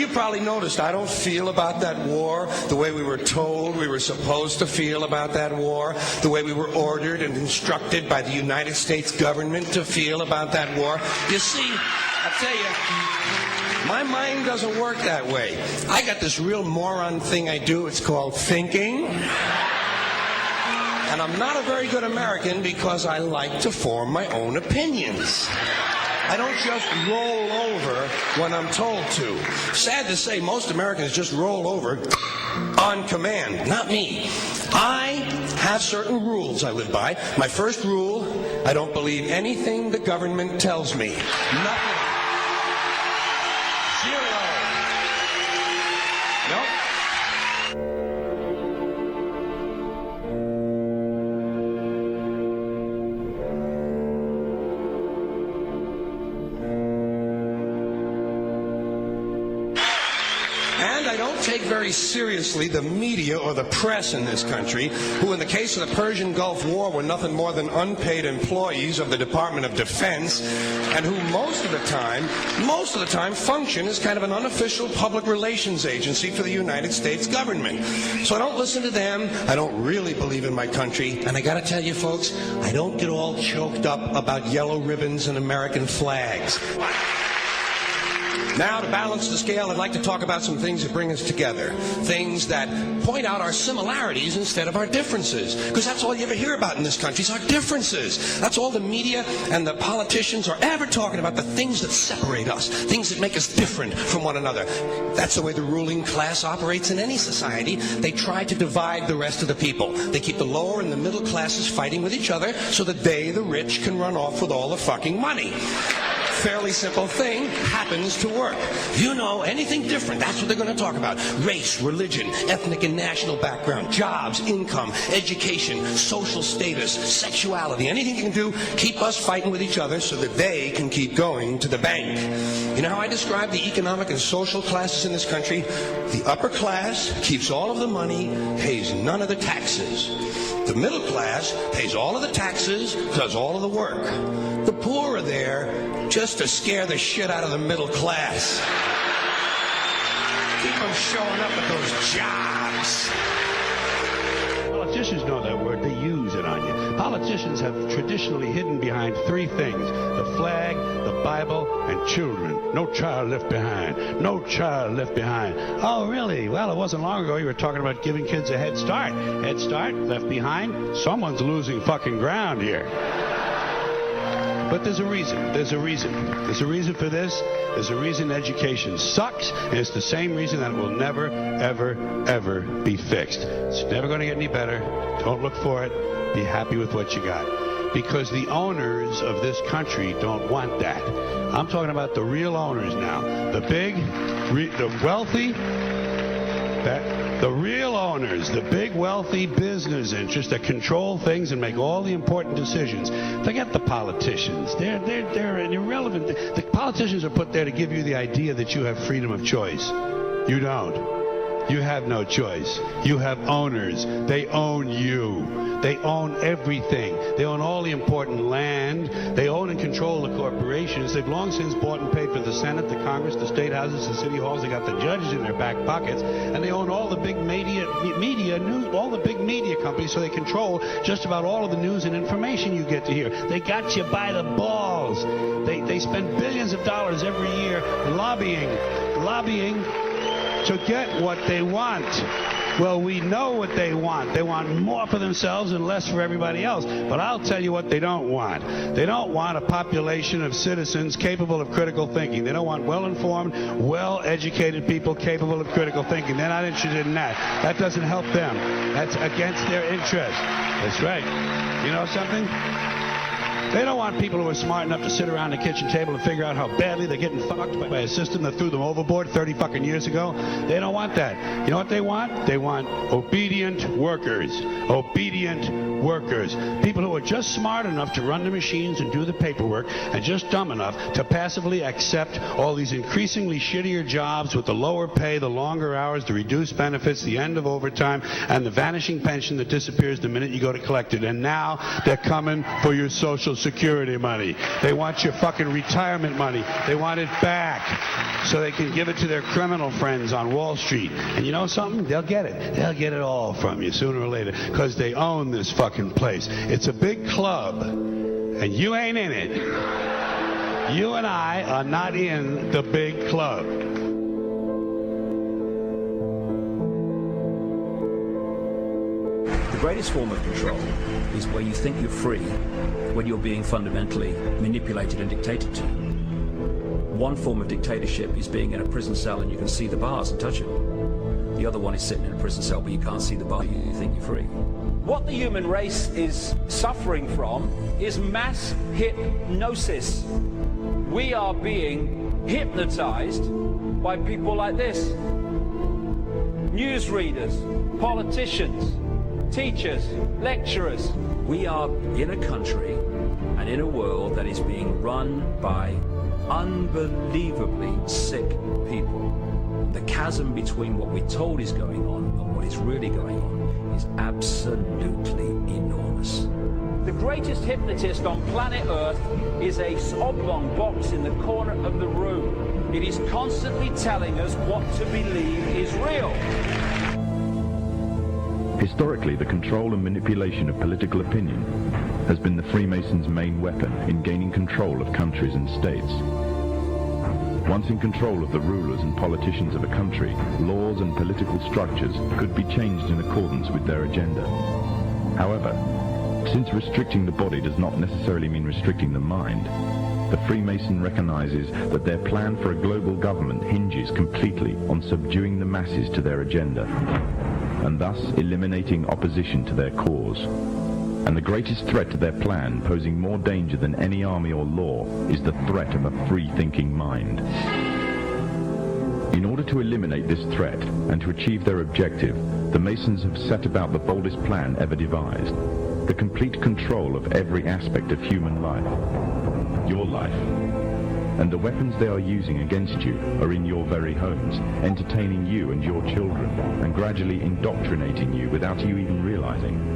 probably noticed I don't feel about that war the way we were told we were supposed to feel about that war, the way we were ordered and instructed by the United States government to feel about that war. You see, I'll tell you, my mind doesn't work that way. I got this real moron thing I do. It's called thinking. And I'm not a very good American because I like to form my own opinions. I don't just roll over when I'm told to. Sad to say, most Americans just roll over on command. Not me. I have certain rules I live by. My first rule, I don't believe anything the government tells me. Nothing. Zero. Nope. And I don't take very seriously the media or the press in this country, who in the case of the Persian Gulf War were nothing more than unpaid employees of the Department of Defense, and who most of the time function as kind of an unofficial public relations agency for the United States government. So I don't listen to them. I don't really believe in my country. And I gotta tell you folks, I don't get all choked up about yellow ribbons and American flags. Now, to balance the scale, I'd like to talk about some things that bring us together. Things that point out our similarities instead of our differences. Because that's all you ever hear about in this country is our differences. That's all the media and the politicians are ever talking about, the things that separate us, things that make us different from one another. That's the way the ruling class operates in any society. They try to divide the rest of the people. They keep the lower and the middle classes fighting with each other so that they, the rich, can run off with all the fucking money. Fairly simple thing, happens to work. You know, anything different, that's what they're going to talk about. Race, religion, ethnic and national background, jobs, income, education, social status, sexuality, anything you can do, keep us fighting with each other so that they can keep going to the bank. You know how I describe the economic and social classes in this country? The upper class keeps all of the money, pays none of the taxes. The middle class pays all of the taxes, does all of the work. The poor are there just to scare the shit out of the middle class. Keep them showing up at those jobs. Politicians know that word. They use it on you. Politicians have traditionally hidden behind three things: the flag, the Bible, and children. No child left behind. No child left behind. Oh, really? Well, it wasn't long ago you were talking about giving kids a head start. Head start, left behind. Someone's losing fucking ground here. But there's a reason. There's a reason. There's a reason for this. There's a reason education sucks, and it's the same reason that it will never, ever, ever be fixed. It's never going to get any better. Don't look for it. Be happy with what you got. Because the owners of this country don't want that. I'm talking about the real owners now. The big, the wealthy, the real owners, the big wealthy business interests that control things and make all the important decisions. Forget the politicians. They're irrelevant. The politicians are put there to give you the idea that you have freedom of choice. You don't. You have no choice. You have owners. They own you. They own everything. They own all the important land. They own and control the corporations. They've long since bought and paid for the Senate, the Congress, the state houses, the city halls. They got the judges in their back pockets, and they own all the big media news, all the big media companies. So they control just about all of the news and information you get to hear. They got you by the balls. They spend billions of dollars every year lobbying to get what they want. Well, we know what they want. They want more for themselves and less for everybody else. But I'll tell you what they don't want. They don't want a population of citizens capable of critical thinking. They don't want well-informed, well-educated people capable of critical thinking. They're not interested in that. That doesn't help them. That's against their interest. That's right. You know something? They don't want people who are smart enough to sit around the kitchen table and figure out how badly they're getting fucked by a system that threw them overboard 30 fucking years ago. They don't want that. You know what they want? They want obedient workers. Obedient workers. People who are just smart enough to run the machines and do the paperwork and just dumb enough to passively accept all these increasingly shittier jobs with the lower pay, the longer hours, the reduced benefits, the end of overtime, and the vanishing pension that disappears the minute you go to collect it. And now they're coming for your Social Security money. They want your fucking retirement money. They want it back so they can give it to their criminal friends on Wall Street. And you know something? They'll get it. They'll get it all from you sooner or later because they own this fucking place. It's a big club, and you ain't in it. You and I are not in the big club. The greatest form of control is where you think you're free when you're being fundamentally manipulated and dictated to. One form of dictatorship is being in a prison cell and you can see the bars and touch them. The other one is sitting in a prison cell but you can't see the bar, you think you're free. What the human race is suffering from is mass hypnosis. We are being hypnotized by people like this. Newsreaders, politicians, teachers, lecturers. We are in a country and in a world that is being run by unbelievably sick people. The chasm between what we're told is going on and what is really going on is absolutely enormous. The greatest hypnotist on planet Earth is a oblong box in the corner of the room. It is constantly telling us what to believe is real. Historically, the control and manipulation of political opinion has been the Freemasons' main weapon in gaining control of countries and states. Once in control of the rulers and politicians of a country, laws and political structures could be changed in accordance with their agenda. However, since restricting the body does not necessarily mean restricting the mind, the Freemason recognizes that their plan for a global government hinges completely on subduing the masses to their agenda, and thus eliminating opposition to their cause. And the greatest threat to their plan, posing more danger than any army or law, is the threat of a free-thinking mind. In order to eliminate this threat and to achieve their objective, the Masons have set about the boldest plan ever devised: the complete control of every aspect of human life, your life. And the weapons they are using against you are in your very homes, entertaining you and your children, and gradually indoctrinating you without you even realizing.